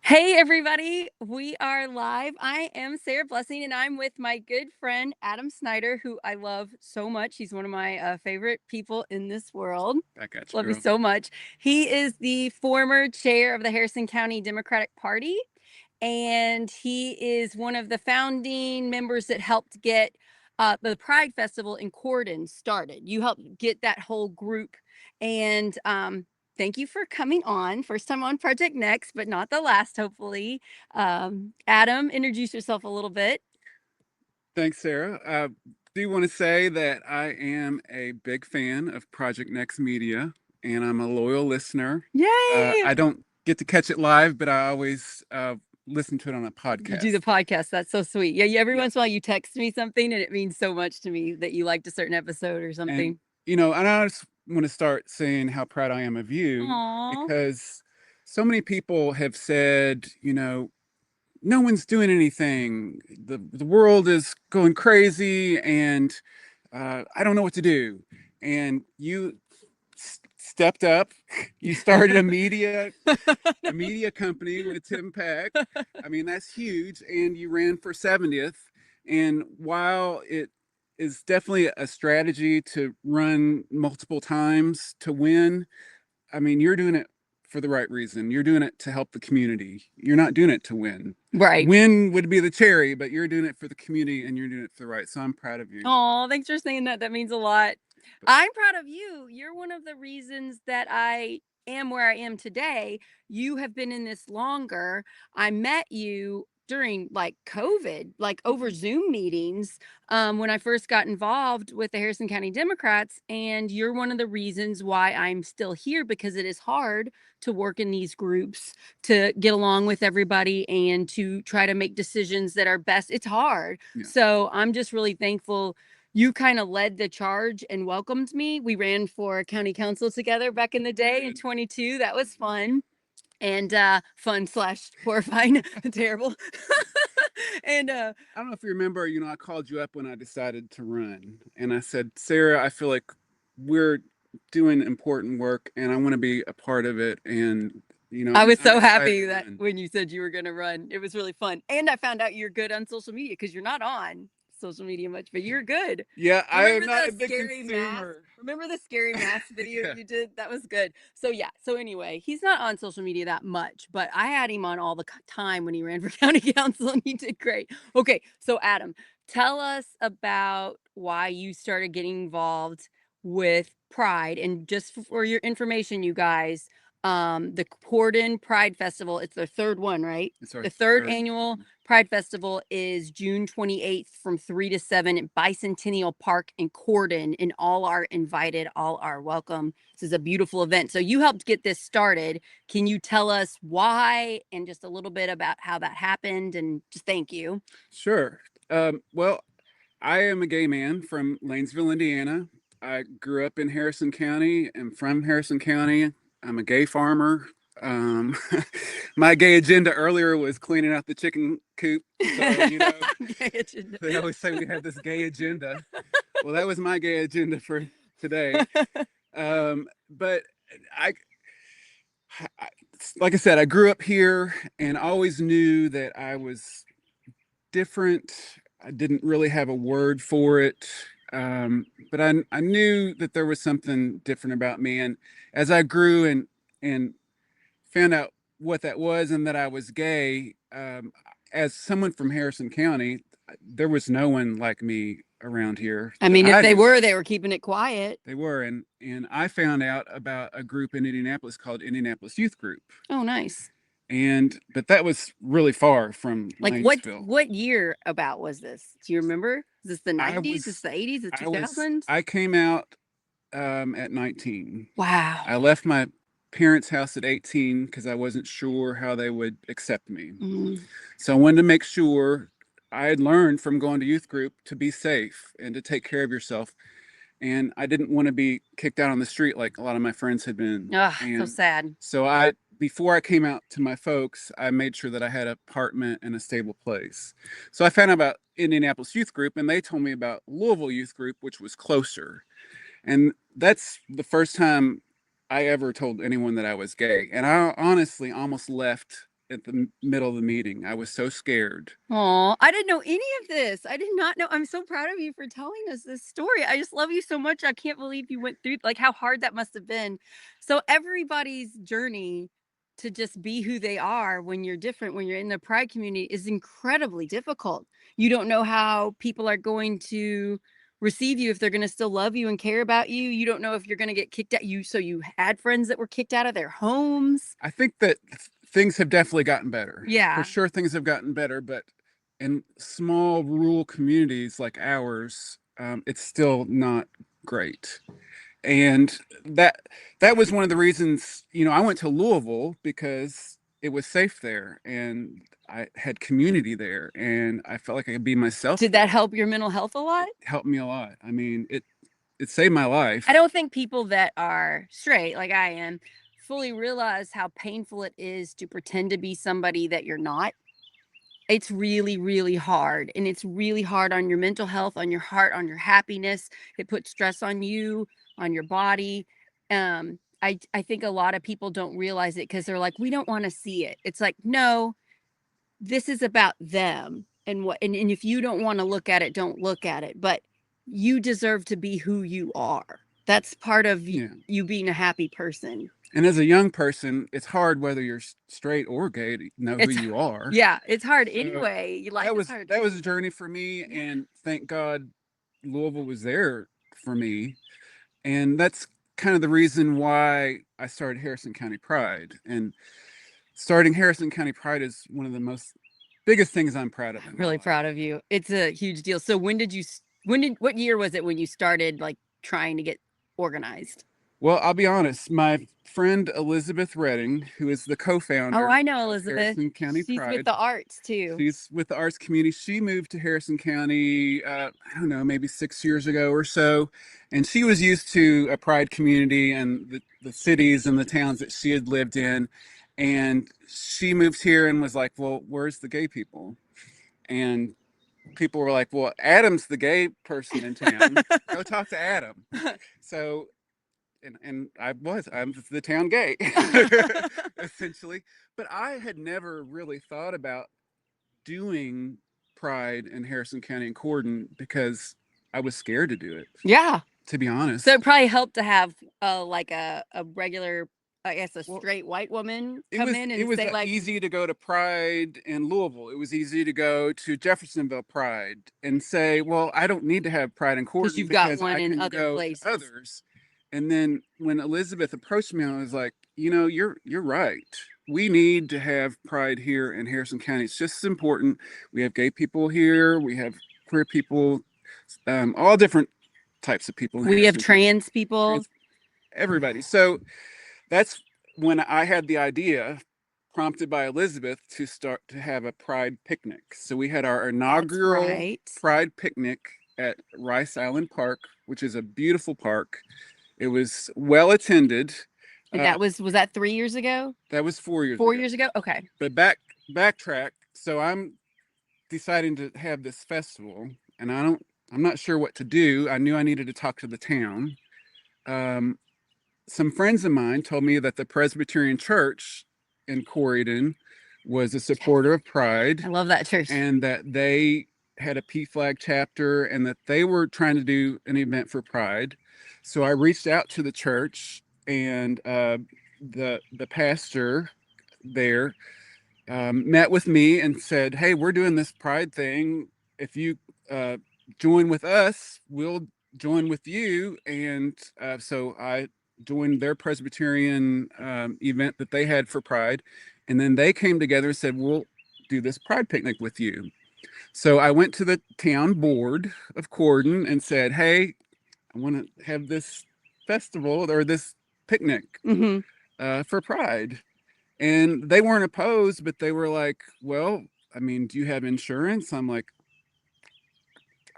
Hey, everybody. We are live. I am Sarah Blessing, and I'm with my good friend, Adam Schneider, who I love so much. He's one of my favorite people in this world. I got you, Love you girl. so much. He is the former chair of the Harrison County Democratic Party, and he is one of the founding members that helped get the Pride Festival in Corydon started. You helped get that whole group, and thank you for coming on. First time on Project Next, but not the last, hopefully. Adam, introduce yourself a little bit. Thanks, Sarah. I do want to say that I am a big fan of Project Next Media, and I'm a loyal listener. Yay! I don't get to catch it live, but I always listen to it on a You do the podcast. podcast. That's so sweet. Yeah, every Yeah, once in a while you text me something, and it means so much to me that you liked a certain episode or and something. and I just want to start saying how proud I am of you Aw. because so many people have said, no one's doing anything. The world is going crazy, and I don't know what to do. And you stepped up. You started a media company with Tim Peck. I mean, that's huge. And you ran for 70th. And while it is definitely a strategy to run multiple times to win, I mean, you're doing it for the right reason. You're doing it to help the community. You're not doing it to win. Right. Win would be the cherry, but you're doing it for the community and you're doing it for the right. So I'm proud of you. Oh, thanks for saying that. That means a lot. But I'm proud of you. You're one of the reasons that I am where I am today. You have been in this longer. I met you during like COVID, like over Zoom meetings, when I first got involved with the Harrison County Democrats. And you're one of the reasons why I'm still here because it is hard to work in these groups, to get along with everybody, and to try to make decisions that are best. It's hard. yeah, So I'm just really thankful you kind of led the charge and welcomed me. We ran for county council together back in the day in good. 22. That was fun and fun slash horrifying, terrible. and I don't know if you remember, I called you up when I decided to run. And I said, Sarah, I feel like we're doing important work and I want to be a part of it. And, I was I so decided happy to that run. when you said you were going to run, it was really fun. And I found out you're good on social media because you're not on social media much, but you're good. Yeah, I Remember am not the a big scary mask? consumer. Remember the scary mask video Yeah. you did? That was good. So yeah. So anyway, he's not on social media that much, but I had him on all the time when he ran for county council, and he did great. Okay, so Adam, tell us about why you started getting involved with Pride, and just for your information, you guys, the Corydon Pride Festival, it's their third one, right? It's our The third third. annual Pride Festival is June 28th from 3 to 7 at Bicentennial Park in Corydon, and all are invited, all are welcome. This is a beautiful event. So you helped get this started. Can you tell us why and just a little bit about how that happened, and just thank you. Sure. Well, I am a gay man from Lanesville, Indiana. I grew up in Harrison County. I'm from Harrison County. I'm a gay farmer. Um, my gay agenda earlier was cleaning out the chicken coop. So, they always say we have this gay agenda. Well, that was my gay agenda for today. But I, I, like I said, I grew up here and always knew that I was different. I didn't really have a word for it. But I knew that there was something different about me. And as I grew and found out what that was and that I was gay, as someone from Harrison County, there was no one like me around here I that mean, if I knew of. they were keeping it quiet. They were, and I found out about a group in Indianapolis called Indianapolis Youth Group, Oh, nice. and but that was really far from Like Lanesville. what year about was this? Do you remember? Is this the I 90s? Is this was, the 80s, the I was, 2000s? I came out at 19. Wow. I left my parents' house at 18 because I wasn't sure how they would accept me. Mm. So I wanted to make sure I had learned from going to youth group to be safe and to take care of yourself. And I didn't want to be kicked out on the street like a lot of my friends had been. Ugh, so And sad. so before I came out to my folks, I made sure that I had an apartment and a stable place. So I found out about Indianapolis Youth Group, and they told me about Louisville Youth Group, which was closer. And that's the first time I ever told anyone that I was gay. And I honestly almost left at the middle of the meeting. I was so scared. Oh, I didn't know any of this. I did not know. I'm so proud of you for telling us this story. I just love you so much. I can't believe you went through like how hard that must have been. So everybody's journey to just be who they are when you're different, when you're in the pride community is incredibly difficult. You don't know how people are going to receive you, if they're going to still love you and care about you. You don't know if you're going to get kicked out. So you had friends that were kicked out of their homes. I think that things have definitely gotten better. For Yeah. sure, things have gotten better, but in small rural communities like ours, it's still not great. And that that was one of the reasons, I went to Louisville because it was safe there and I had community there and I felt like I could be myself Did there. that help your mental health a lot? It helped me a lot. I mean, it saved my life. I don't think people that are straight, like I am, fully realize how painful it is to pretend to be somebody that you're not. It's really, really hard. And it's really hard on your mental health, on your heart, on your happiness. It puts stress on you, on your body. I think a lot of people don't realize it because they're like, we don't want to see it. It's like, no, this is about them. And if you don't want to look at it, don't look at it. But you deserve to be who you are. That's part of Yeah. you being a happy person. And as a young person, it's hard whether you're straight or gay to know who you are. Yeah, it's hard So anyway. Life is hard. that was a journey for me, and thank God Louisville was there for me. And that's kind of the reason why I started Harrison County Pride. And starting Harrison County Pride is one of the most biggest things I'm proud of. I'm really proud of you. It's a huge deal. So what year was it when you started like trying to get organized? Well, I'll be honest. My friend Elizabeth Redding, who is the co-founder Oh, I know of Elizabeth. Harrison County She's Pride, with the arts too. she's with the arts community. She moved to Harrison County, I don't know, maybe 6 years ago or so. And she was used to a pride community and the cities and the towns that she had lived in. And she moved here and was like, well, where's the gay people? And people were like, well, Adam's the gay person in town. Go talk to Adam. So and I'm the town gay essentially, but I had never really thought about doing pride in Harrison County and Corydon because I was scared to do it. Yeah. To be honest. So it probably helped to have like a regular, I guess, a straight white woman come in and say like, easy to go to Pride in Louisville. It was easy to go to Jeffersonville Pride and say, well, I don't need to have Pride in Corydon you've got one I in can other go places. to others. And then when Elizabeth approached me, I was like, you're right. We need to have pride here in Harrison County. It's just as important. We have gay people here. We have queer people, all different types of people. We have trans people. Everybody. So that's when I had the idea, prompted by Elizabeth, to start to have a pride picnic. So we had our inaugural pride picnic at Rice Island Park, which is a beautiful park. It was well attended. And that was that 3 years ago? That was 4 years. 4 years ago. Okay. But backtrack. So I'm deciding to have this festival, and I'm not sure what to do. I knew I needed to talk to the town. Some friends of mine told me that the Presbyterian Church in Corydon was a supporter of Pride. I love that church. And that they had a PFLAG chapter and that they were trying to do an event for Pride. So I reached out to the church, and the pastor there met with me and said, hey, we're doing this Pride thing. If you join with us, we'll join with you. And so I joined their Presbyterian event that they had for Pride. And then they came together and said, we'll do this Pride picnic with you. So I went to the town board of Corydon and said, hey, I want to have this festival or this picnic for Pride. And they weren't opposed, but they were like, well, I mean, do you have insurance? I'm like,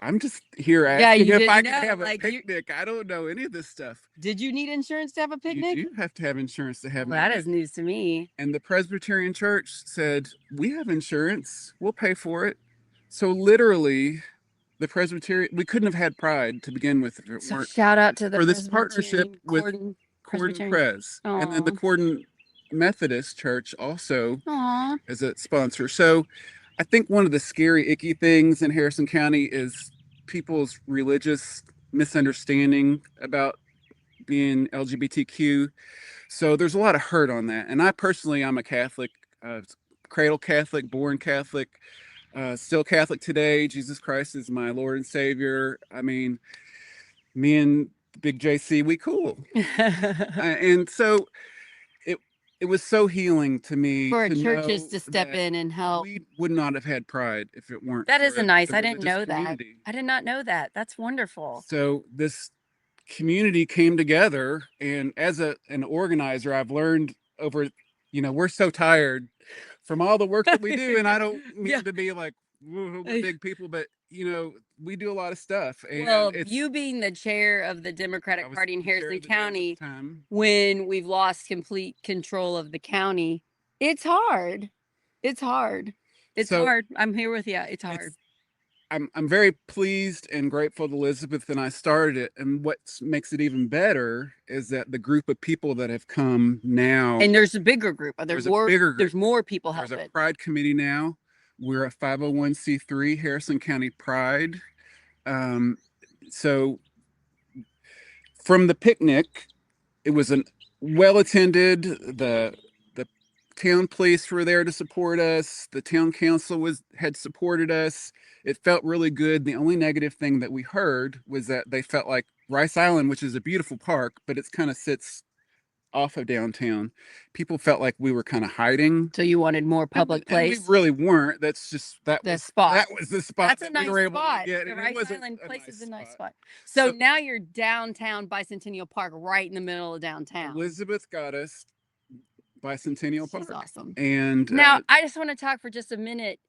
I'm just here asking if I can have a picnic. I don't know any of this stuff. Did you need insurance to have a picnic? You do have to have insurance to have. Well, that is news to me. And the Presbyterian Church said, we have insurance. We'll pay for it. So literally, the Presbyterian, we couldn't have had Pride to begin with if it weren't shout out to the for this partnership with Corydon Pres. And then the Corydon Methodist Church also Aw. as a sponsor. So I think one of the scary, icky things in Harrison County is people's religious misunderstanding about being LGBTQ. So there's a lot of hurt on that. And I personally, I'm a Catholic, cradle Catholic, born Catholic, still Catholic today. Jesus Christ is my Lord and Savior. I mean, me and Big JC, we cool. And so it it was so healing to me For to churches know to step that in and help. we would not have had Pride if it weren't That is a for nice. the I didn't religious know that. community. I did not know that. That's wonderful. So this community came together, and as an organizer, I've learned over, we're so tired from all the work that we do, and I don't Yeah. mean to be like we're big people, but we do a lot of stuff, and Well, it's you being the chair of the I Democratic was Party in the chair Harrison of the Dem at County, the time. when we've lost complete control of the county, it's hard. It's hard. It's So hard. I'm here with you. It's hard. it's I'm very pleased and grateful that Elizabeth and I started it. And what makes it even better is that the group of people that have come now, And there's a bigger group. there's a bigger group. There's more people There's a helping. Pride committee now. We're a 501c3 Harrison County Pride. So from the picnic, it was an well attended. The town police were there to support us. The town council had supported us. It felt really good. The only negative thing that we heard was that they felt like Rice Island, which is a beautiful park, but it kind of sits off of downtown. People felt like we were kind of hiding. So you wanted more public And we place? really weren't. That's just The that spot. was the spot That's a that nice we were able spot. to get. The And it Rice was Island a place nice is a nice spot. spot. So So now you're downtown Bicentennial Park, right in the middle of downtown. Elizabeth got us Bicentennial She's Park. awesome. And Now I just want to talk for just a minute.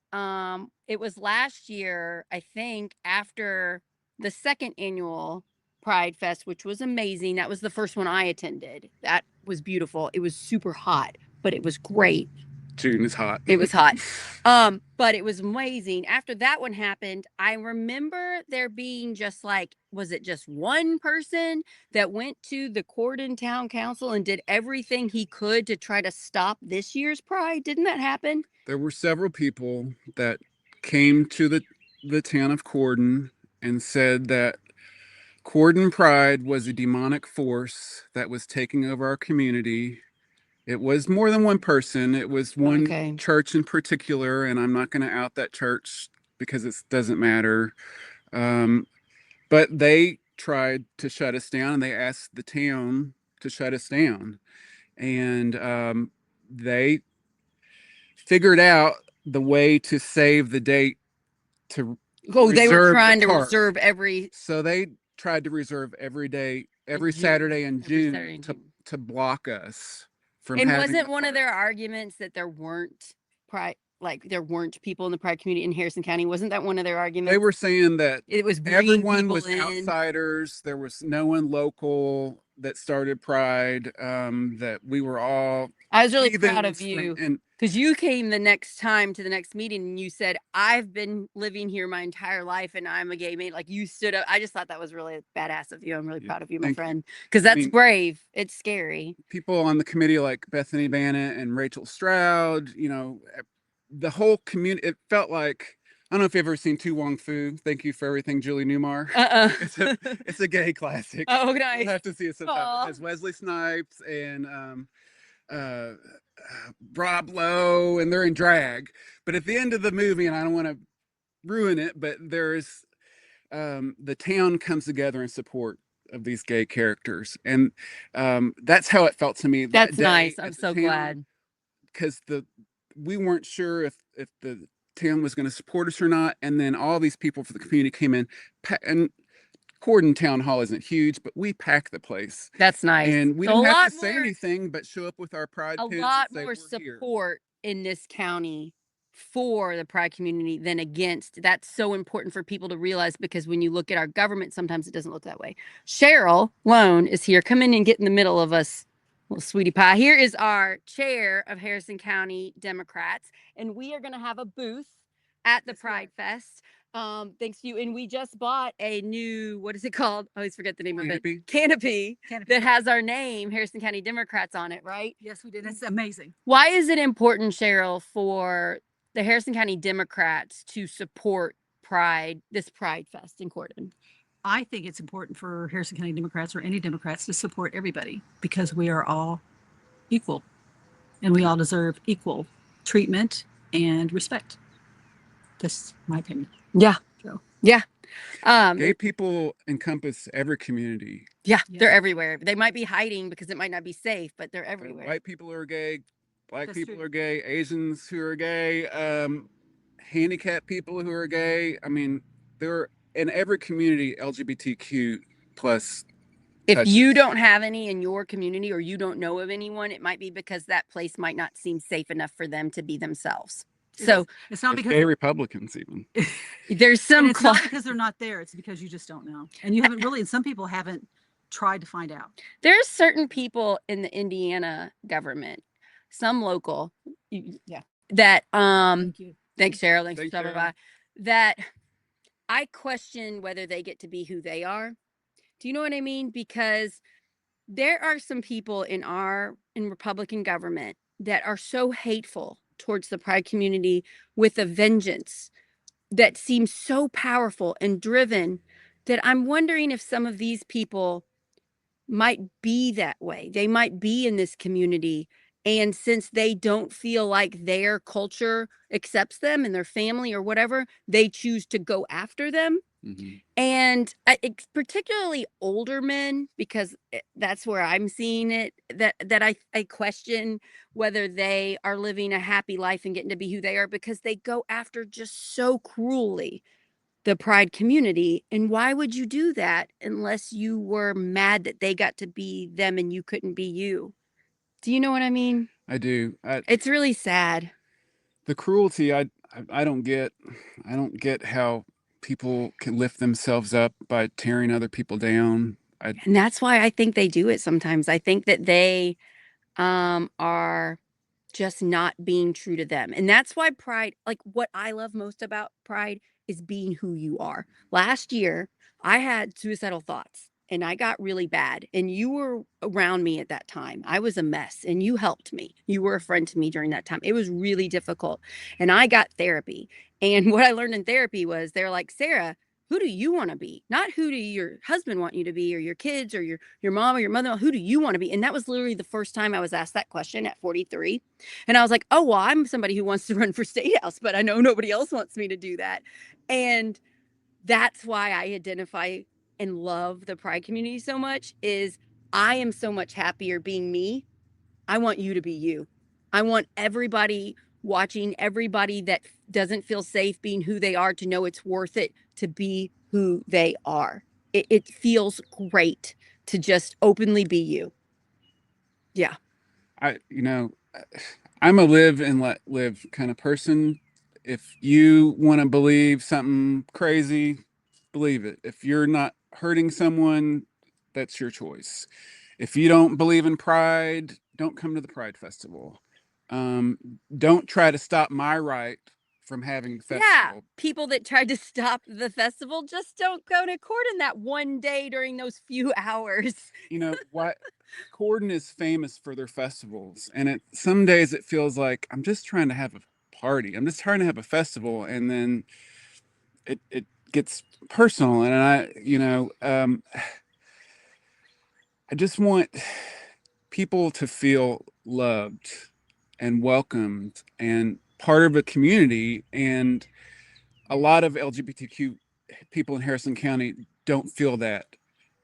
It was last year, I think, after the second annual Pride Fest, which was amazing. That was the first one I attended. That was beautiful. It was super hot, but it was great. June is hot. It was hot. But it was amazing. After that one happened, I remember there being just like, was it just one person that went to the Corydon Town Council and did everything he could to try to stop this year's Pride? Didn't that happen? There were several people that came to the town of Corydon and said that Corydon Pride was a demonic force that was taking over our community. It was more than one person. It was one church in particular, and I'm not going to out that church because it doesn't matter. But they tried to shut us down, and they asked the town to shut us down. And they figured out the way to save the date to they were trying to reserve every. So they tried to reserve every day, every Saturday in June to block us from and having. Wasn't one of their arguments that there weren't pride, like there weren't people in the Pride community in Harrison County? Wasn't that one of their arguments? They were saying that it was everyone was outsiders. There was no one local that started Pride. That we were all. I was really proud of you because you came the next time to the next meeting and you said, I've been living here my entire life and I'm a gay man. Like you stood up. I just thought that was really badass of you. I'm really proud of you, my friend, because that's brave. It's scary. People on the committee like Bethany Bannett and Rachel Stroud, the whole community, it felt like, I don't know if you've ever seen Tu Wong Fu. Thank You for Everything, Julie Newmar. It's a gay classic. Oh, nice. You'll have to see it sometime. It has Wesley Snipes and Rob Lowe, and they're in drag. But at the end of the movie, and I don't want to ruin it, but there's the town comes together in support of these gay characters, and that's how it felt to me. That's nice. I'm so glad, because we weren't sure if the town was going to support us or not, and then all these people for the community came in, and Corydon Town Hall isn't huge, but we packed the place. That's nice. And we didn't have to say anything but show up with our pride pins. A lot more support in this county for the Pride community than against. That's so important for people to realize, because when you look at our government, sometimes it doesn't look that way. Cheryl Lone is here. Come in and get in the middle of us, little sweetie pie. Here is our chair of Harrison County Democrats, and we are going to have a booth at the Pride Fest. Thanks to you. And we just bought a new, what is it called? I always forget the name of it. Canopy. Canopy that has our name, Harrison County Democrats, on it, right? Yes, we did. It's amazing. Why is it important, Cheryl, for the Harrison County Democrats to support this Pride Fest in Corydon? I think it's important for Harrison County Democrats or any Democrats to support everybody because we are all equal and we all deserve equal treatment and respect. That's my opinion. Yeah. So, yeah. Gay people encompass every community. Yeah, they're everywhere. They might be hiding because it might not be safe, but they're everywhere. White people are gay, black That's people true. are gay, Asians who are gay, handicapped people who are gay. I mean, they're in every community LGBTQ plus. If touches. you don't have any in your community or you don't know of anyone, it might be because that place might not seem safe enough for them to be themselves. So it's not There's because gay Republicans even. there's some it's not because they're not there. It's because you just don't know. And you haven't really, and some people haven't tried to find out. There's certain people in the Indiana government, some local, that Thank you. thanks Cheryl, thanks Thanks, for stopping by, Cheryl. that I question whether they get to be who they are. Do you know what I mean? Because there are some people in Republican government that are so hateful towards the Pride community with a vengeance that seems so powerful and driven that I'm wondering if some of these people might be that way. They might be in this community. And since they don't feel like their culture accepts them and their family or whatever, they choose to go after them. Mm-hmm. And it's particularly older men, because that's where I'm seeing it, that I question whether they are living a happy life and getting to be who they are, because they go after just so cruelly the Pride community. And why would you do that unless you were mad that they got to be them and you couldn't be you? Do you know what I mean? I do. It's really sad. The cruelty, I don't get. I don't get how people can lift themselves up by tearing other people down. And that's why I think they do it sometimes. I think that they are just not being true to them. And that's why Pride, like what I love most about Pride is being who you are. Last year, I had suicidal thoughts and I got really bad. And you were around me at that time. I was a mess and you helped me. You were a friend to me during that time. It was really difficult. And I got therapy. And what I learned in therapy was they're like, Sarah, who do you want to be? Not who do your husband want you to be, or your kids, or your mom or your mother. Who do you want to be? And that was literally the first time I was asked that question at 43. And I was like, oh, well, I'm somebody who wants to run for state house, but I know nobody else wants me to do that. And that's why I identify and love the Pride community so much, is I am so much happier being me. I want you to be you. I want everybody watching, everybody that doesn't feel safe being who they are, to know it's worth it to be who they are. It feels great to just openly be you. Yeah. I'm a live and let live kind of person. If you want to believe something crazy, believe it. If you're not hurting someone, that's your choice. If you don't believe in pride, don't come to the Pride Festival. Don't try to stop my right from having the festival. Yeah, people that tried to stop the festival, just don't go to Corydon that one day during those few hours. You know what? Corydon is famous for their festivals, and some days it feels like I'm just trying to have a party. I'm just trying to have a festival, and then it gets personal, and I just want people to feel loved and welcomed and part of a community. And a lot of LGBTQ people in Harrison County don't feel that.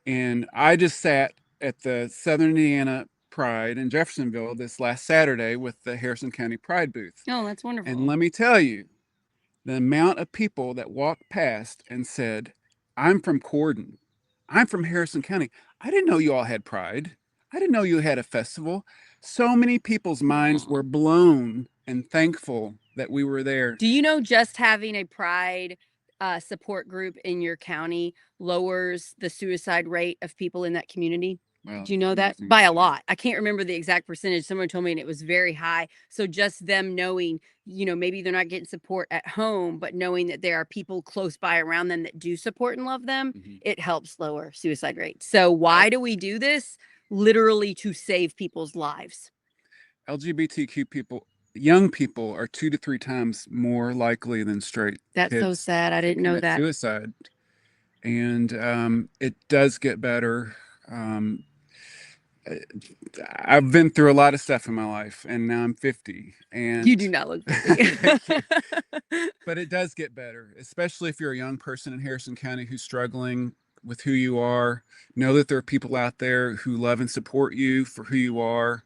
And I just sat at the Southern Indiana Pride in Jeffersonville this last Saturday with the Harrison County Pride booth. Oh, that's wonderful. And let me tell you, the amount of people that walked past and said, I'm from Corydon. I'm from Harrison County. I didn't know you all had Pride. I didn't know you had a festival. So many people's minds were blown and thankful that we were there. Do you know just having a Pride support group in your county lowers the suicide rate of people in that community? Well, Do you know that? amazing. By a lot. I can't remember the exact percentage. Someone told me and it was very high. So just them knowing, maybe they're not getting support at home, but knowing that there are people close by around them that do support and love them, it helps lower suicide rates. So why do we do this? Literally to save people's lives. LGBTQ people, young people, are 2 to 3 times more likely than straight That's so kids sad. I to didn't know commit that. suicide. And it does get better. I've been through a lot of stuff in my life, and now I'm 50. And You do not look 50. thank you. But it does get better, especially if you're a young person in Harrison County who's struggling with who you are. Know that there are people out there who love and support you for who you are.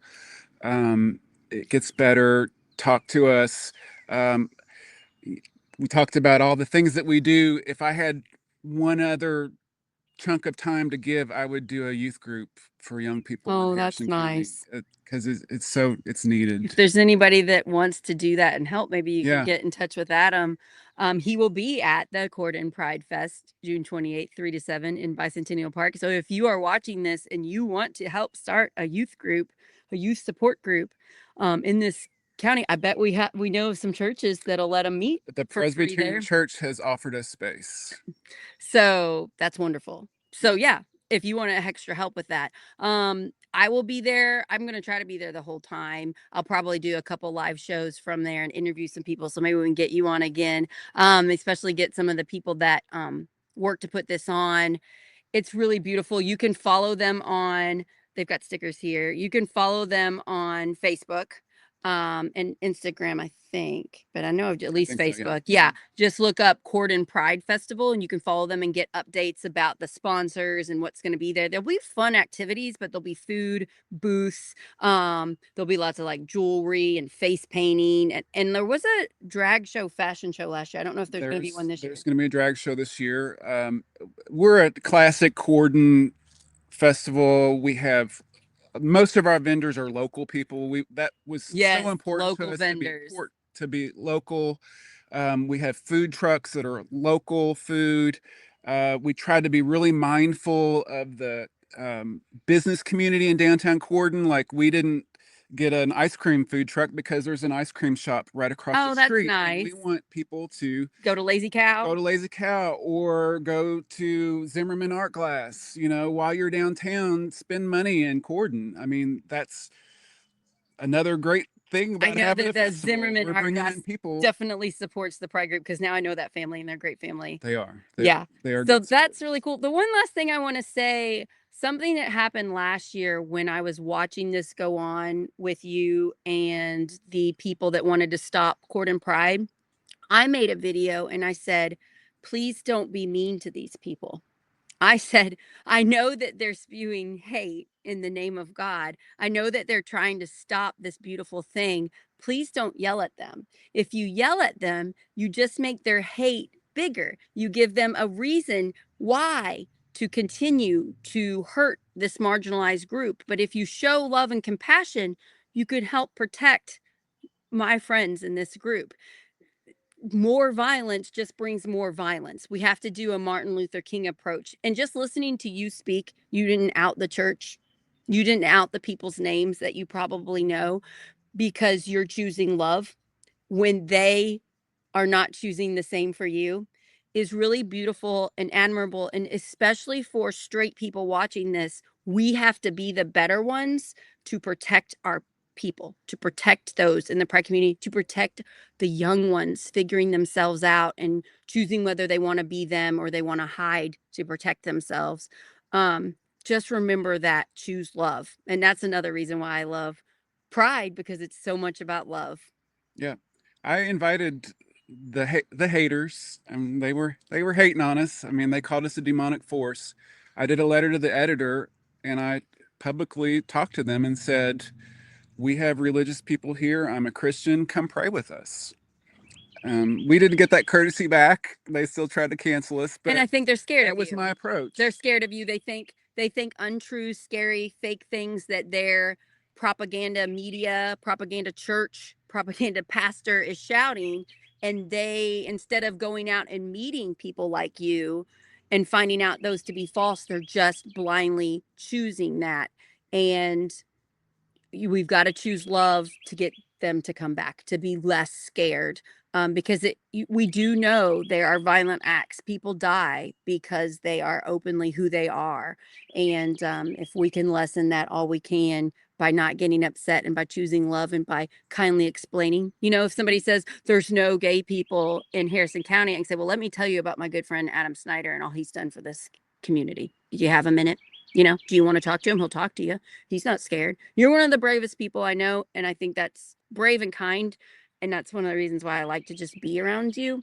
It gets better. Talk to us. Um, we talked about all the things that we do. If I had one other chunk of time to give, I would do a youth group for young people in Oh, that's Harrison County nice. because it's needed. If there's anybody that wants to do that and help, maybe you can Yeah. get in touch with Adam. He will be at the Corydon Pride Fest, June 28th, 3 to 7 in Bicentennial Park. So if you are watching this and you want to help start a youth group, a youth support group in this county, I bet we know of some churches that'll let them meet The for free there. Presbyterian Church has offered us space. So that's wonderful. So yeah, if you want extra help with that, I will be there. I'm going to try to be there the whole time. I'll probably do a couple live shows from there and interview some people. So maybe we can get you on again. Especially get some of the people that work to put this on. It's really beautiful. You can follow them on, they've got stickers here. You can follow them on Facebook and Instagram, I think, but I know of at least think so, Facebook. yeah. Yeah. Just look up Corydon Pride Festival and you can follow them and get updates about the sponsors and what's going to be there. There'll be fun activities, but there'll be food, booths. There'll be lots of like jewelry and face painting. And there was a drag show, fashion show last year. I don't know if there's going to be one this year. There's going to be a drag show this year. We're at Classic Corydon Festival. We have most of our vendors are local people. That was Yes, so important local to us vendors. to be local. We have food trucks that are local food. We tried to be really mindful of the business community in downtown Corydon. Like we didn't get an ice cream food truck because there's an ice cream shop right across Oh, the that's street. And nice. we want people to Go to Lazy Cow. go to Lazy Cow or go to Zimmerman Art Glass. While you're downtown, spend money in Corydon. I mean, that's another great thing I about know having that a the festival. Zimmerman We're Art bringing Glass in people. definitely supports the Pride group because now I know that family and they're a great family. They are. Yeah. They are So good that's support. really cool. The one last thing I want to say, something that happened last year when I was watching this go on with you and the people that wanted to stop Corydon Pride, I made a video and I said, please don't be mean to these people. I said, I know that they're spewing hate in the name of God. I know that they're trying to stop this beautiful thing. Please don't yell at them. If you yell at them, you just make their hate bigger. You give them a reason why to continue to hurt this marginalized group. But if you show love and compassion, you could help protect my friends in this group. More violence just brings more violence. We have to do a Martin Luther King approach. And just listening to you speak, you didn't out the church. You didn't out the people's names that you probably know because you're choosing love when they are not choosing the same for you is really beautiful and admirable. And especially for straight people watching this, we have to be the better ones to protect our people, to protect those in the pride community, to protect the young ones figuring themselves out and choosing whether they want to be them or they want to hide to protect themselves. Just remember that, choose love. And that's another reason why I love Pride, because it's so much about love. Yeah, I invited the haters, and they were hating on us. I mean, they called us a demonic force. I did a letter to the editor, and I publicly talked to them and said, "We have religious people here. I'm a Christian. Come pray with us." We didn't get that courtesy back. They still tried to cancel us, but And I think they're scared that of was you. my approach. They're scared of you. They think untrue, scary, fake things that their propaganda media, propaganda church, propaganda pastor is shouting. And they, instead of going out and meeting people like you and finding out those to be false. They're just blindly choosing that. And we've got to choose love to get them to come back, to be less scared. Because we do know there are violent acts. People die because they are openly who they are. And if we can lessen that all we can by not getting upset and by choosing love and by kindly explaining, if somebody says there's no gay people in Harrison County, I can say, well, let me tell you about my good friend Adam Schneider and all he's done for this community. Do you have a minute? Do you want to talk to him? He'll talk to you. He's not scared. You're one of the bravest people I know. And I think that's brave and kind. And that's one of the reasons why I like to just be around you.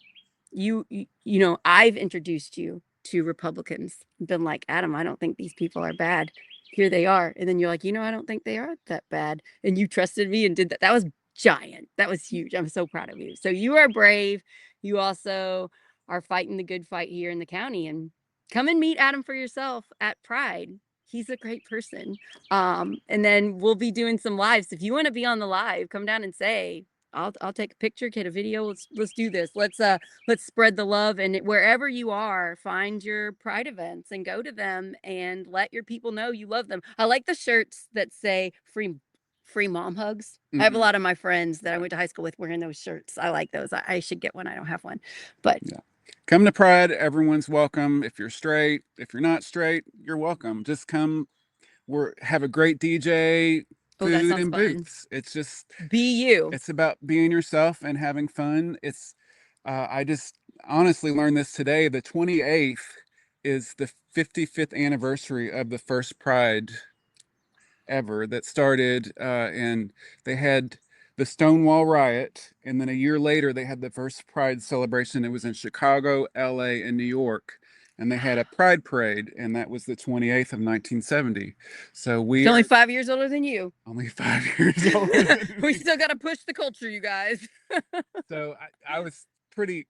I've introduced you to Republicans, been like, Adam, I don't think these people are bad. Here they are. And then you're like, I don't think they are that bad. And you trusted me and did that. That was giant. That was huge. I'm so proud of you. So you are brave. You also are fighting the good fight here in the county. And come and meet Adam for yourself at Pride. He's a great person. And then we'll be doing some lives. If you want to be on the live, come down and say, I'll take a picture, get a video. Let's do this. Let's spread the love. And wherever you are, find your Pride events and go to them and let your people know you love them. I like the shirts that say free mom hugs. I have a lot of my friends that I went to high school with wearing those shirts. I like those. I should get one. I don't have one, but yeah. Come to Pride. Everyone's welcome. If you're straight, if you're not straight, you're welcome. Just come. Have a great DJ, food and booths. It's just be you. It's about being yourself and having fun. I just honestly learned this today. The 28th is the 55th anniversary of the first Pride ever that started, and they had the Stonewall riot, and then a year later they had the first Pride celebration. It was in Chicago, LA, and New York, and they had a Pride parade, and that was the 28th of 1970. So it's only 5 years older than you. Only 5 years older. We still got to push the culture, you guys. So I was pretty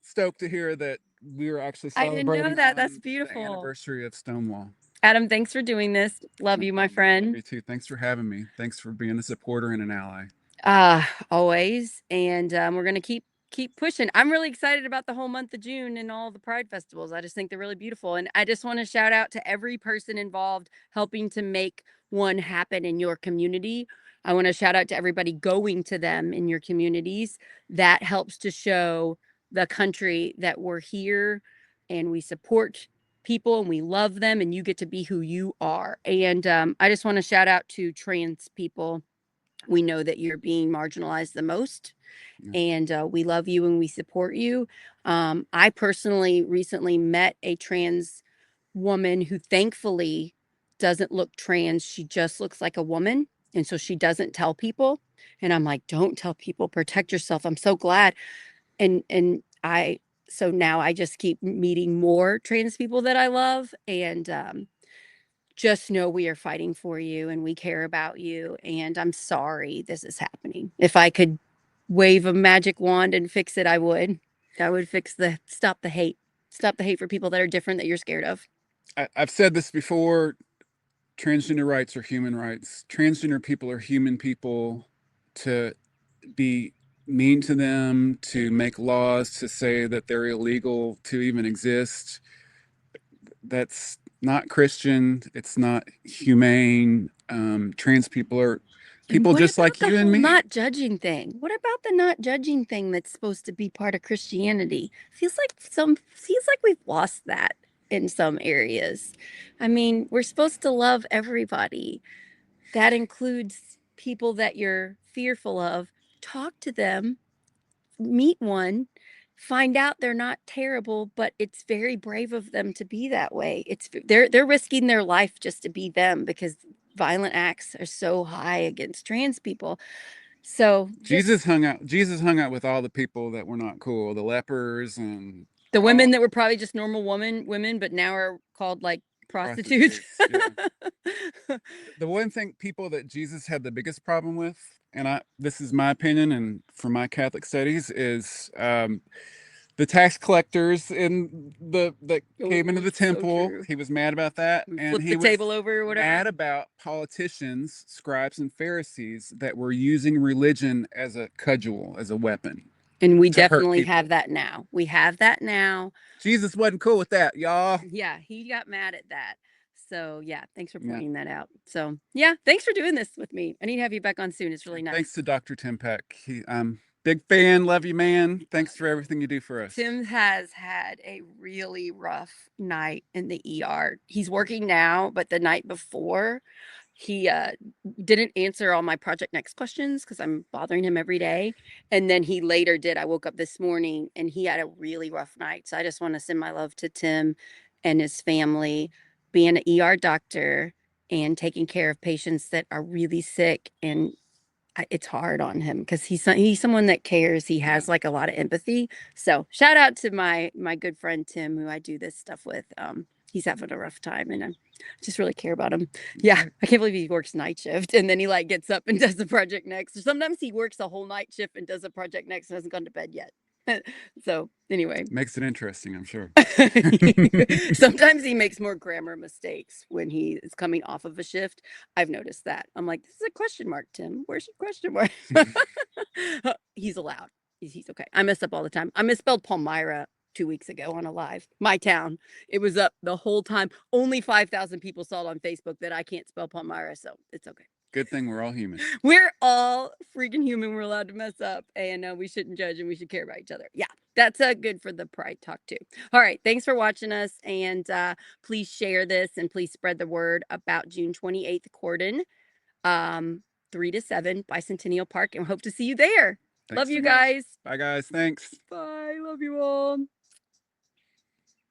stoked to hear that we were actually celebrating. I didn't know that. That's beautiful. The anniversary of Stonewall. Adam, thanks for doing this. Love you, my friend. Love you too. Thanks for having me. Thanks for being a supporter and an ally. Always. And we're gonna keep pushing. I'm really excited about the whole month of June and all the Pride festivals. I just think they're really beautiful. And I just want to shout out to every person involved helping to make one happen in your community. I want to shout out to everybody going to them in your communities. That helps to show the country that we're here and we support people and we love them and you get to be who you are. And I just want to shout out to trans people. We know that you're being marginalized the most. And we love you and we support you. I personally recently met a trans woman who thankfully doesn't look trans. She just looks like a woman. And so she doesn't tell people. And I'm like, don't tell people, protect yourself. I'm so glad. So now I just keep meeting more trans people that I love. And just know we are fighting for you and we care about you. And I'm sorry this is happening. If I could wave a magic wand and fix it, I would. I would stop the hate. Stop the hate for people that are different that you're scared of. I've said this before. Transgender rights are human rights. Transgender people are human people. To be mean to them, to make laws to say that they're illegal to even exist, that's not Christian. It's not humane. Trans people are people just like you and me. Not judging thing. What about the not judging thing that's supposed to be part of Christianity? Feels like we've lost that in some areas. I mean, we're supposed to love everybody. That includes people that you're fearful of. Talk to them, meet one, find out they're not terrible, but it's very brave of them to be that way. They're risking their life just to be them because violent acts are so high against trans people. So Jesus hung out with all the people that were not cool, the lepers and the women that were probably just normal women, but now are called like prostitutes. Yeah. The one thing people that Jesus had the biggest problem with, and this is my opinion and from my Catholic studies, is the tax collectors that came into the temple. He was mad about that, and he was table over or whatever. Mad about politicians, scribes, and Pharisees that were using religion as a cudgel, as a weapon. And we to hurt definitely people. have that now. We have that now. Jesus wasn't cool with that, y'all. Yeah, he got mad at that. So yeah, thanks for Yeah. pointing that out. So yeah, thanks for doing this with me. I need to have you back on soon. It's really nice. Thanks to Dr. Tim Peck. I'm big fan. Love you, man. Thanks for everything you do for us. Tim has had a really rough night in the ER. He's working now, but the night before, he didn't answer all my Project Next questions because I'm bothering him every day. And then he later did. I woke up this morning and he had a really rough night. So I just want to send my love to Tim and his family, being an ER doctor and taking care of patients that are really sick. And it's hard on him because he's someone that cares. He has like a lot of empathy. So shout out to my good friend Tim, who I do this stuff with. He's having a rough time, and I just really care about him. Yeah, I can't believe he works night shift and then he like gets up and does the Project Next. Or sometimes he works a whole night shift and does a Project Next and hasn't gone to bed yet. So anyway, Makes it interesting, I'm sure. sometimes he makes more grammar mistakes when he is coming off of a shift. I've noticed that. I'm like, this is a question mark, Tim. Where's your question mark? He's allowed. He's okay. I mess up all the time. I misspelled Palmyra 2 weeks ago on a live. My town. It was up the whole time. Only 5,000 people saw it on Facebook that I can't spell Palmyra, so it's okay. Good thing we're all human. We're all freaking human. We're allowed to mess up, and we shouldn't judge, and we should care about each other. Yeah, that's good for the Pride Talk too. All right, thanks for watching us, and please share this and please spread the word about June 28th, Corydon, 3 to 7, Bicentennial Park, and hope to see you there. Thanks Love so you much. guys. Bye, guys. Thanks. Bye. Love you all.